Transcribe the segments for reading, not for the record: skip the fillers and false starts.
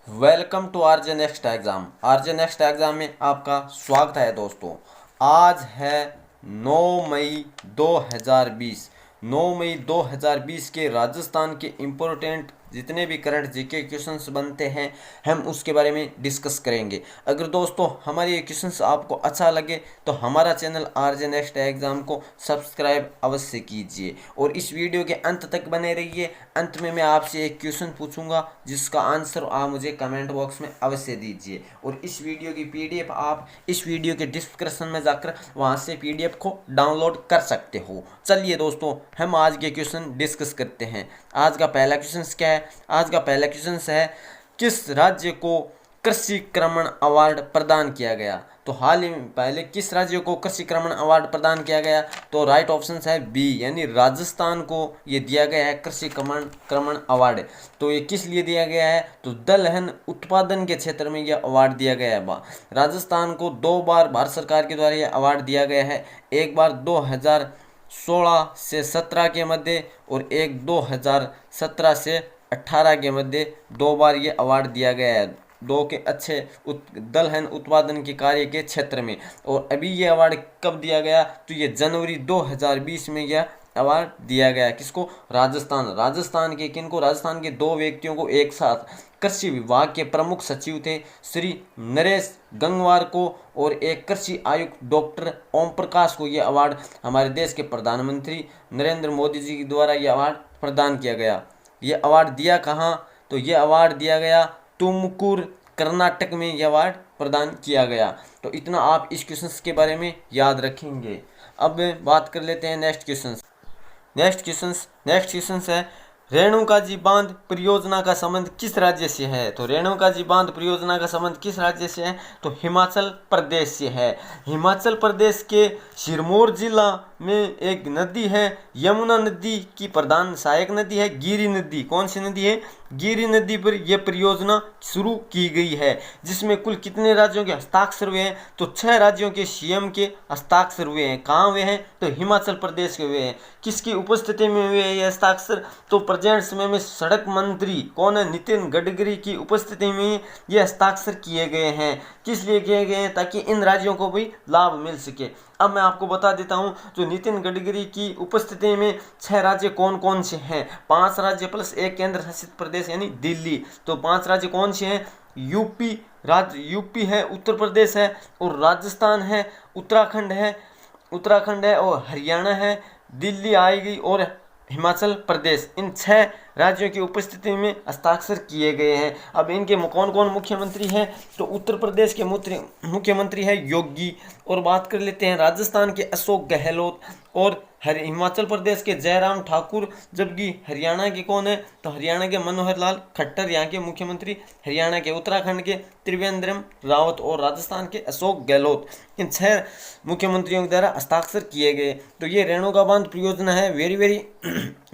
Welcome to RJ next exam. RJ next exam में आपका स्वागत है दोस्तों। आज है 9 मई 2020। 9 मई 2020 के राजस्थान के इम्पोर्टेंट जितने भी करंट जीके क्वेश्चंस बनते हैं हम उसके बारे में डिस्कस करेंगे। अगर दोस्तों हमारे ये क्वेश्चंस आपको अच्छा लगे तो हमारा चैनल आरजे नेक्स्ट एग्ज़ाम को सब्सक्राइब अवश्य कीजिए और इस वीडियो के अंत तक बने रहिए। अंत में मैं आपसे एक क्वेश्चन पूछूंगा जिसका आंसर आप मुझे कमेंट बॉक्स में अवश्य दीजिए और इस वीडियो की पीडीएफ आप इस वीडियो के डिस्क्रिप्शन में जाकर वहां से पीडीएफ को डाउनलोड कर सकते हो। चलिए दोस्तों हम आज के क्वेश्चन डिस्कस करते हैं। आज का पहला क्वेश्चन क्या है? आज का पहला क्वेश्चन है किस राज्य को कृषि क्रमण अवार्ड प्रदान किया गया? तो हाल ही में पहले किस राज्य को कृषि क्रमण अवार्ड प्रदान किया गया? तो राइट ऑप्शन है बी, यानी राजस्थान को ये दिया गया है कृषि क्रमण अवार्ड। तो ये किस लिए दिया गया है? तो दलहन उत्पादन के क्षेत्र में यह अवार्ड दिया गया है। राजस्थान को 2 बार भारत सरकार के द्वारा यह अवार्ड दिया गया है। एक बार 2016 से 17 के मध्य और एक 2017 से 18 के मध्य 2 बार ये अवार्ड दिया गया है दो के अच्छे दलहन उत्पादन के कार्य के क्षेत्र में। और अभी ये अवार्ड कब दिया गया? तो ये जनवरी 2020 में यह अवार्ड दिया गया। किसको? राजस्थान के किनको? राजस्थान के 2 व्यक्तियों को एक साथ। कृषि विभाग के प्रमुख सचिव थे श्री नरेश गंगवार को और एक कृषि आयुक्त डॉक्टर ओम प्रकाश को यह अवार्ड हमारे देश के प्रधानमंत्री नरेंद्र मोदी जी के द्वारा यह अवार्ड प्रदान किया गया। यह अवार्ड दिया कहाँ? तो यह अवार्ड दिया गया तुमकुर, कर्नाटक में यह अवार्ड प्रदान किया गया। तो इतना आप इस क्वेश्चन के बारे में याद रखेंगे। अब बात कर लेते हैं नेक्स्ट क्वेश्चन है रेणुका जी बांध परियोजना का संबंध किस राज्य से है? तो रेणुका जी बांध परियोजना का संबंध किस राज्य से है? तो हिमाचल प्रदेश से है। हिमाचल प्रदेश के सिरमौर जिला में एक नदी है, यमुना नदी की प्रधान सहायक नदी है गिरि नदी। कौन सी नदी है? गिरि नदी पर यह परियोजना शुरू की गई है, जिसमें कुल कितने राज्यों के हस्ताक्षर हुए हैं? तो 6 राज्यों के सीएम के हस्ताक्षर हुए हैं। कहाँ हुए हैं? तो हिमाचल प्रदेश के हुए हैं। किसकी उपस्थिति में हुए हैं ये हस्ताक्षर? तो प्रेजेंट समय में सड़क मंत्री कौन है? नितिन गडकरी की उपस्थिति में ये हस्ताक्षर किए गए हैं। किस लिए किए गए हैं? ताकि इन राज्यों को भी लाभ मिल सके। अब मैं आपको बता देता हूं, जो नितिन गडकरी की उपस्थिति में 6 राज्य कौन कौन से हैं? 5 राज्य प्लस एक केंद्र शासित प्रदेश यानी दिल्ली। तो 5 राज्य कौन से हैं? यूपी है, उत्तर प्रदेश है और राजस्थान है, उत्तराखंड है और हरियाणा है, दिल्ली आएगी और हिमाचल प्रदेश। इन 6 राज्यों की उपस्थिति में हस्ताक्षर किए गए हैं। अब इनके कौन कौन मुख्यमंत्री हैं? तो उत्तर प्रदेश के मुख्यमंत्री है योगी। और बात कर लेते हैं राजस्थान के अशोक गहलोत और हिमाचल प्रदेश के जयराम ठाकुर। जबकि हरियाणा के कौन है? तो हरियाणा के मनोहर लाल खट्टर यहाँ के मुख्यमंत्री हरियाणा के। उत्तराखंड के त्रिवेंद्र रावत और राजस्थान के अशोक गहलोत। इन 6 मुख्यमंत्रियों के द्वारा हस्ताक्षर किए गए। तो ये रेणुका बांध परियोजना है। वेरी वेरी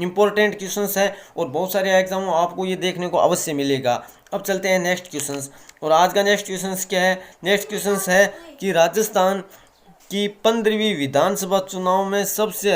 इंपॉर्टेंट क्वेश्चन है और बहुत सारे एग्जाम में आपको ये देखने को अवश्य मिलेगा। अब चलते हैं नेक्स्ट क्वेश्चन। और आज का नेक्स्ट क्वेश्चन क्या है? नेक्स्ट क्वेश्चन है कि राजस्थान की 15वीं विधानसभा चुनाव में सबसे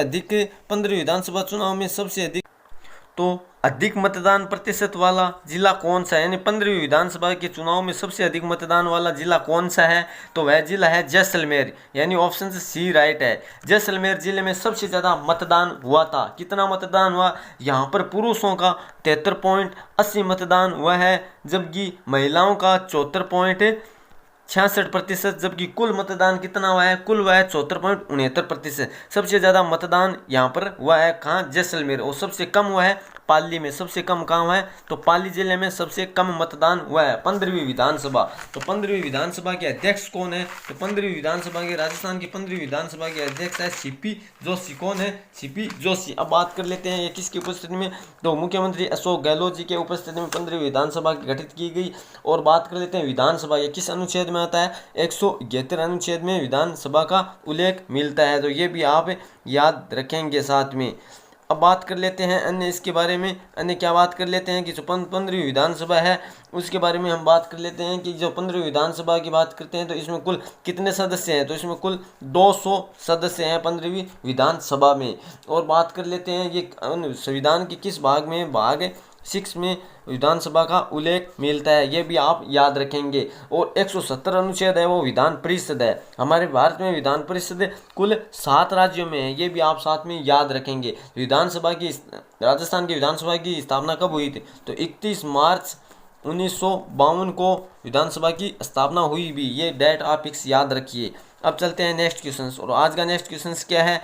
अधिक मतदान प्रतिशत वाला जिला कौन सा है? यानी 15वीं विधानसभा के चुनाव में सबसे अधिक मतदान वाला जिला कौन सा है? तो वह जिला है जैसलमेर, यानी ऑप्शन सी राइट है। जैसलमेर जिले में सबसे ज़्यादा मतदान हुआ था। कितना मतदान हुआ? यहाँ पर पुरुषों का 73.80 मतदान हुआ है, जबकि महिलाओं का 74.66%। जबकि कुल मतदान कितना हुआ है? कुल हुआ है 74.69%। सबसे ज़्यादा मतदान यहाँ पर हुआ है कहाँ? जैसलमेर। और सबसे कम हुआ है पाली में। सबसे कम कहाँ हुआ है? तो पाली जिले में सबसे कम मतदान हुआ है 15वीं विधानसभा। तो 15वीं विधानसभा के अध्यक्ष कौन है? तो 15वीं विधानसभा के राजस्थान की 15वीं विधानसभा के अध्यक्ष है सीपी जोशी। कौन है? सीपी जोशी। अब बात कर लेते हैं ये किसकी उपस्थिति में? तो मुख्यमंत्री अशोक गहलोत जी के उपस्थिति में 15वीं विधानसभा गठित की गई। और बात कर लेते हैं विधानसभा, ये किस अनुच्छेद में आता है? 171 अनुच्छेद में विधानसभा का उल्लेख मिलता है। तो ये भी आप याद रखेंगे साथ में। अब बात कर लेते हैं अन्य इसके बारे में। अन्य क्या बात कर लेते हैं कि जो 15वीं विधानसभा है उसके बारे में हम बात कर लेते हैं कि जो 15वीं विधानसभा की बात करते हैं तो इसमें कुल कितने सदस्य हैं? तो इसमें कुल 200 सदस्य हैं 15वीं विधानसभा में। और बात कर लेते हैं ये संविधान के किस भाग में भाग 6 में विधानसभा का उल्लेख मिलता है, ये भी आप याद रखेंगे। और 170 अनुच्छेद है वो विधान परिषद है। हमारे भारत में विधान परिषद कुल 7 राज्यों में है, ये भी आप साथ में याद रखेंगे। विधानसभा की राजस्थान की विधानसभा की स्थापना कब हुई थी? तो 31 मार्च 1952 को विधानसभा की स्थापना हुई भी, ये डेट आप फिक्स याद रखिए। अब चलते हैं नेक्स्ट क्वेश्चन। और आज का नेक्स्ट क्वेश्चन क्या है?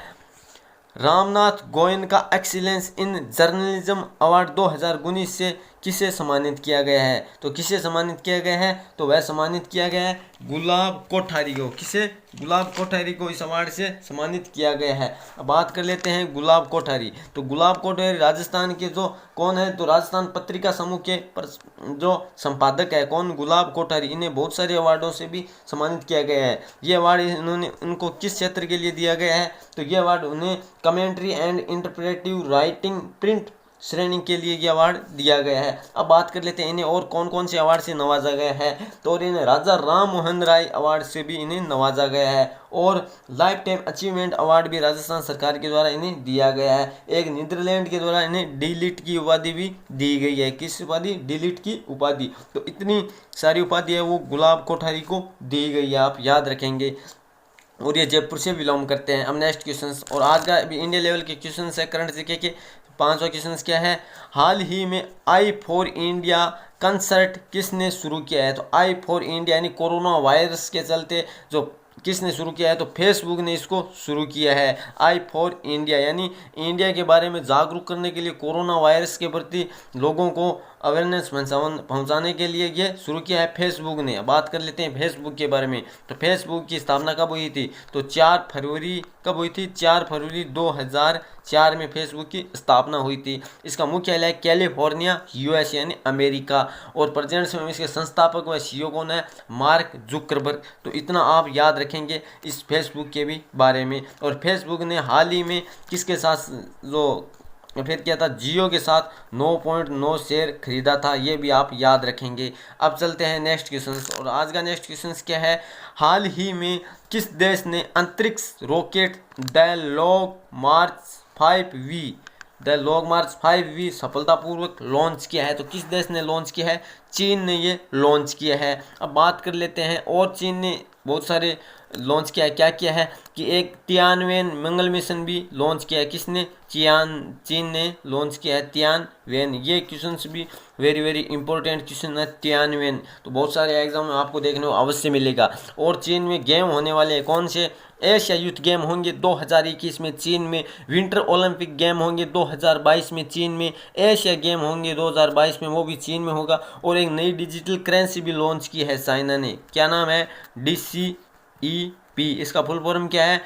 रामनाथ गोयन का एक्सीलेंस इन जर्नलिज्म अवार्ड 2019 से किसे सम्मानित किया गया है? तो किसे सम्मानित किया गया है? तो वह सम्मानित किया गया है गुलाब कोठारी को। किसे? गुलाब कोठारी को इस अवार्ड से सम्मानित किया गया है। अब बात कर लेते हैं गुलाब कोठारी। तो गुलाब कोठारी राजस्थान के जो कौन है? तो राजस्थान पत्रिका समूह के जो संपादक है कौन? गुलाब कोठारी। इन्हें बहुत सारे अवार्डों से भी सम्मानित किया गया है। ये अवार्ड इन्होंने उनको किस क्षेत्र के लिए दिया गया है? तो ये अवार्ड उन्हें commentary and interpretive writing print श्रेणी के लिए ये अवार्ड दिया गया है। अब बात कर लेते हैं इन्हें और कौन कौन से अवार्ड से नवाजा गया है। तो और इन्हें राजा राम मोहन राय अवार्ड से भी इन्हें नवाजा गया है। और लाइफ टाइम अचीवमेंट अवार्ड भी राजस्थान सरकार के द्वारा इन्हें दिया गया है। एक नीदरलैंड के द्वारा इन्हें डिलीट की उपाधि भी दी गई है। किस उपाधि? डिलीट की उपाधि। तो इतनी सारी उपाधि है वो गुलाब कोठारी को दी गई है, आप याद रखेंगे। और ये जयपुर से बिलोंग करते हैं। अब नेक्स्ट क्वेश्चन, और आज का इंडिया लेवल के क्वेश्चन है करंट जीके के। 5वां क्वेश्चन क्या है? हाल ही में आई फॉर इंडिया कंसर्ट किसने शुरू किया है? तो आई फॉर इंडिया यानी कोरोना वायरस के चलते जो किसने शुरू किया है? तो फेसबुक ने इसको शुरू किया है। आई फॉर इंडिया यानी इंडिया के बारे में जागरूक करने के लिए, कोरोना वायरस के प्रति लोगों को अवेयरनेस पहुंचाने के लिए ये शुरू किया है फेसबुक ने। बात कर लेते हैं फेसबुक के बारे में। तो फेसबुक की स्थापना कब हुई थी? तो 4 फरवरी कब हुई थी? 4 फरवरी 2004 में फेसबुक की स्थापना हुई थी। इसका मुख्यालय कैलिफोर्निया यूएस यानी अमेरिका। और प्रेजेंट में इसके संस्थापक व सीईओ कौन है? Mark Zuckerberg. तो इतना आप याद रखेंगे इस फेसबुक के भी बारे में। और फेसबुक ने हाल ही में किसके साथ जो फिर क्या था? जियो के साथ 9.9 शेयर खरीदा था, ये भी आप याद रखेंगे। अब चलते हैं नेक्स्ट क्वेश्चन। और आज का नेक्स्ट क्वेश्चन क्या है? हाल ही में किस देश ने अंतरिक्ष rocket the long March 5V सफलतापूर्वक लॉन्च किया है? तो किस देश ने लॉन्च किया है? चीन ने ये लॉन्च किया है। अब बात कर लेते हैं, और चीन ने बहुत सारे लॉन्च किया है। क्या किया है? कि एक तियानवेन मंगल मिशन भी लॉन्च किया है। किसने? चीन ने लॉन्च किया है तियानवेन। ये क्वेश्चंस भी वेरी वेरी इंपॉर्टेंट क्वेश्चन है, तियानवेन। तो बहुत सारे एग्जाम में आपको देखने को अवश्य मिलेगा। और चीन में गेम होने वाले हैं कौन से? एशिया यूथ गेम होंगे 2021 में चीन में। विंटर ओलंपिक गेम होंगे 2022 में चीन में। एशिया गेम होंगे 2022 में, वो भी चीन में होगा। और एक नई डिजिटल करेंसी भी लॉन्च की है चाइना ने। क्या नाम है? DCEP। इसका फुल फॉर्म क्या है?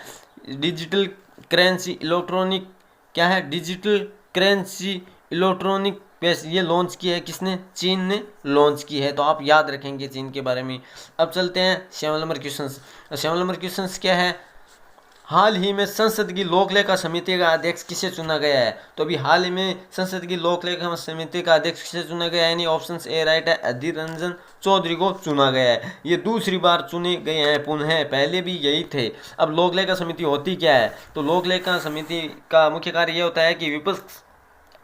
डिजिटल करेंसी इलेक्ट्रॉनिक क्या है? डिजिटल करेंसी इलेक्ट्रॉनिक पैसे। ये लॉन्च की है किसने? चीन ने लॉन्च की है। तो आप याद रखेंगे चीन के बारे में। अब चलते हैं 7 नंबर क्वेश्चन। 7 नंबर क्वेश्चन क्या है? हाल ही में संसद की लोक लेखा समिति का अध्यक्ष किसे चुना गया है? तो अभी हाल ही में संसद की लोक लेखा समिति का अध्यक्ष किसे चुना गया है? यानी ऑप्शन ए राइट है, अधीर रंजन चौधरी को चुना गया है। ये दूसरी बार चुने गए हैं पुनः, पहले भी यही थे। अब लोक लेखा समिति होती क्या है? तो लोक लेखा समिति का मुख्य कार्य ये होता है कि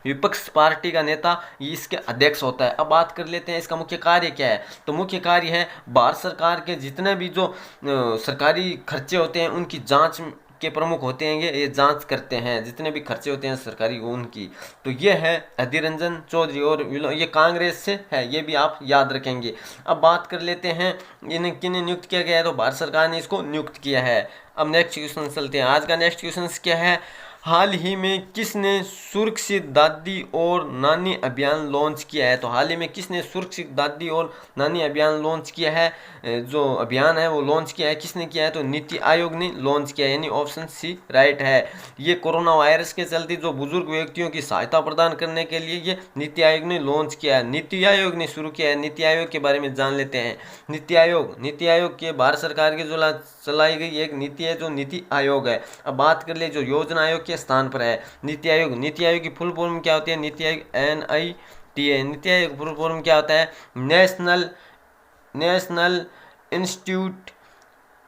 विपक्ष पार्टी का नेता ये इसके अध्यक्ष होता है। अब बात कर लेते हैं इसका मुख्य कार्य क्या है। तो मुख्य कार्य है भारत सरकार के जितने भी जो सरकारी खर्चे होते हैं उनकी जांच के प्रमुख होते हैं, ये जांच करते हैं जितने भी खर्चे होते हैं सरकारी उनकी। तो ये है अधीर रंजन चौधरी, और ये कांग्रेस से है, ये भी आप याद रखेंगे। अब बात कर लेते हैं इन्हें किन्हें नियुक्त किया गया है? तो भारत सरकार ने इसको नियुक्त किया है। अब नेक्स्ट क्वेश्चन चलते हैं। आज का नेक्स्ट क्वेश्चन क्या है? हाल ही में किसने सुरक्षित दादी और नानी अभियान लॉन्च किया है? तो हाल ही में किसने सुरक्षित दादी और नानी अभियान लॉन्च किया है? जो अभियान है वो लॉन्च किया है, किसने किया है? तो नीति आयोग ने लॉन्च किया है, यानी ऑप्शन सी राइट है। ये कोरोना वायरस के चलते जो बुजुर्ग व्यक्तियों की सहायता प्रदान करने के लिए ये नीति आयोग ने लॉन्च किया है। नीति आयोग ने शुरू किया है। नीति आयोग के बारे में जान लेते हैं। नीति आयोग के भारत सरकार की जो चलाई गई एक नीति है जो नीति आयोग है। अब बात कर ले जो योजना आयोग के स्थान पर है नीति आयोग। नीति आयोग की फुल फॉर्म क्या होती है? NITI Aayog NITA। NITI Aayog full form क्या होता है? National institute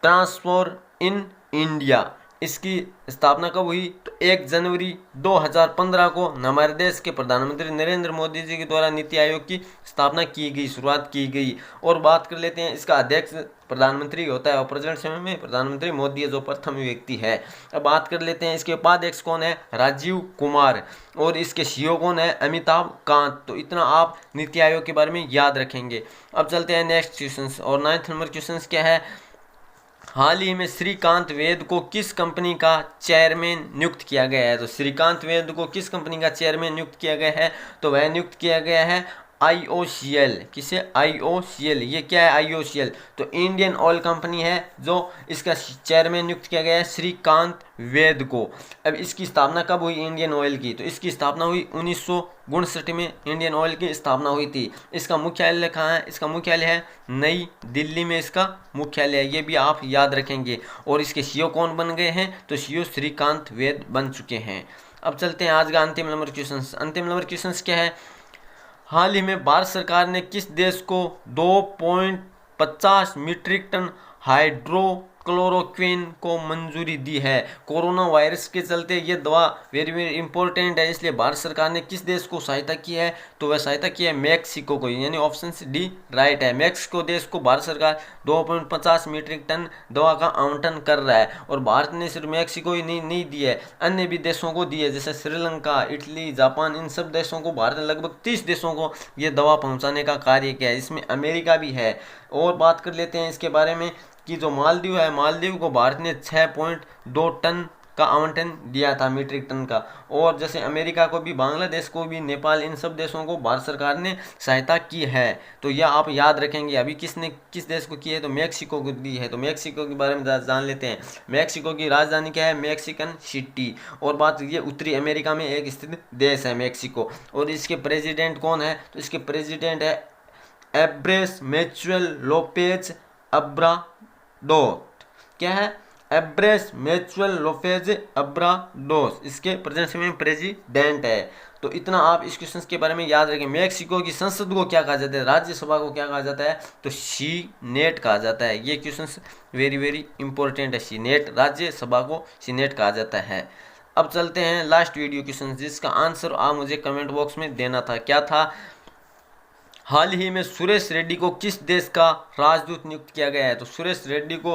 transforming India. इसकी स्थापना कब हुई? तो 1 जनवरी 2015 को हमारे देश के प्रधानमंत्री नरेंद्र मोदी जी के द्वारा नीति आयोग की स्थापना की गई, शुरुआत की गई। और बात कर लेते हैं, इसका अध्यक्ष प्रधानमंत्री होता है और प्रेजेंट समय में प्रधानमंत्री मोदी है जो प्रथम व्यक्ति है। अब बात कर लेते हैं इसके उपाध्यक्ष कौन है? राजीव कुमार। और इसके सीईओ कौन है? अमिताभ कांत। तो इतना आप नीति आयोग के बारे में याद रखेंगे। अब चलते हैं नेक्स्ट क्वेश्चन, और 9th नंबर क्वेश्चन क्या है? हाल ही में श्रीकांत वैद को किस कंपनी का चेयरमैन नियुक्त किया गया है? तो श्रीकांत वैद को किस कंपनी का चेयरमैन नियुक्त किया गया है? तो वह नियुक्त किया गया है IOCL। किसे? IOCL। ये क्या है IOCL? तो इंडियन ऑयल कंपनी है जो इसका चेयरमैन नियुक्त किया गया है श्रीकांत वैद को। अब इसकी स्थापना कब हुई इंडियन ऑयल की? तो इसकी स्थापना हुई 1959 में इंडियन ऑयल की स्थापना हुई थी। इसका मुख्यालय कहाँ है? इसका मुख्यालय है नई दिल्ली में, इसका मुख्यालय है, ये भी आप याद रखेंगे। और इसके सीईओ कौन बन गए हैं? तो सीईओ श्रीकांत वैद बन चुके हैं। अब चलते हैं आज का अंतिम नंबर क्वेश्चन। अंतिम नंबर क्वेश्चन क्या है? हाल ही में भारत सरकार ने किस देश को 2.50 मीट्रिक टन हाइड्रोक्लोरोक्विन को मंजूरी दी है? कोरोना वायरस के चलते ये दवा वेरी वेरी इंपॉर्टेंट है, इसलिए भारत सरकार ने किस देश को सहायता की है? तो वह सहायता की है मैक्सिको को, यानी ऑप्शन डी राइट है। मैक्सिको देश को भारत सरकार 2.50 मीट्रिक टन दवा का आवंटन कर रहा है। और भारत ने सिर्फ मैक्सिको ही नहीं दी है, अन्य भी देशों को दी है, जैसे श्रीलंका, इटली, जापान, इन सब देशों को भारत ने लगभग 30 देशों को ये दवा पहुंचाने का कार्य किया है। इसमें अमेरिका भी है। और बात कर लेते हैं इसके बारे में कि जो मालदीव है, मालदीव को भारत ने 6.2 टन का आवंटन दिया था, मीट्रिक टन का। और जैसे अमेरिका को भी, बांग्लादेश को भी, नेपाल, इन सब देशों को भारत सरकार ने सहायता की है। तो यह आप याद रखेंगे। अभी किसने किस देश को की है? तो मैक्सिको को दी है। तो मैक्सिको के बारे में जान लेते हैं। मैक्सिको की राजधानी क्या है? Mexican city. और बात ये उत्तरी अमेरिका में एक स्थित देश है मैक्सिको। और इसके प्रेसिडेंट कौन है? तो इसके प्रेसिडेंट है एब्रेस मैनुएल लोपेज ओब्राडोर। क्या है? एब्रेस मैनुएल लोपेज ओब्राडोर इसके प्रेजेंट समय में प्रेसिडेंट है। तो इतना आप इस क्वेश्चन के बारे में याद रखें। मैक्सिको की संसद को क्या कहा जाता है? राज्यसभा को क्या कहा जाता है? तो सीनेट कहा जाता है। ये क्वेश्चन वेरी वेरी इंपॉर्टेंट है। सीनेट, राज्यसभा को सीनेट कहा जाता है। अब चलते हैं लास्ट वीडियो क्वेश्चन, जिसका आंसर आप मुझे कमेंट बॉक्स में देना था। क्या था? हाल ही में सुरेश रेड्डी को किस देश का राजदूत नियुक्त किया गया है? तो सुरेश रेड्डी को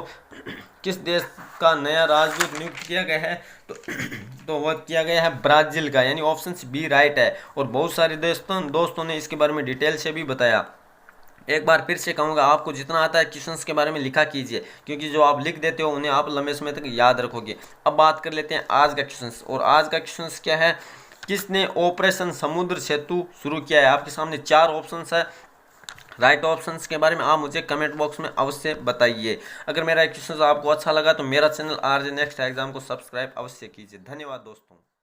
किस देश का नया राजदूत नियुक्त किया गया है? तो वह किया गया है ब्राजील का, यानी ऑप्शन बी राइट है। और बहुत सारे दोस्तों ने इसके बारे में डिटेल से भी बताया। एक बार फिर से कहूँगा, आपको जितना आता है क्वेश्चंस के बारे में लिखा कीजिए, क्योंकि जो आप लिख देते हो उन्हें आप लंबे समय तक याद रखोगे। अब बात कर लेते हैं आज का क्वेश्चंस। और आज का क्वेश्चंस क्या है? किसने ऑपरेशन समुद्र सेतु शुरू किया है? आपके सामने 4 ऑप्शंस है। राइट ऑप्शंस के बारे में आप मुझे कमेंट बॉक्स में अवश्य बताइए। अगर मेरा क्वेश्चन आपको अच्छा लगा तो मेरा चैनल RJ नेक्स्ट एग्जाम को सब्सक्राइब अवश्य कीजिए। धन्यवाद दोस्तों।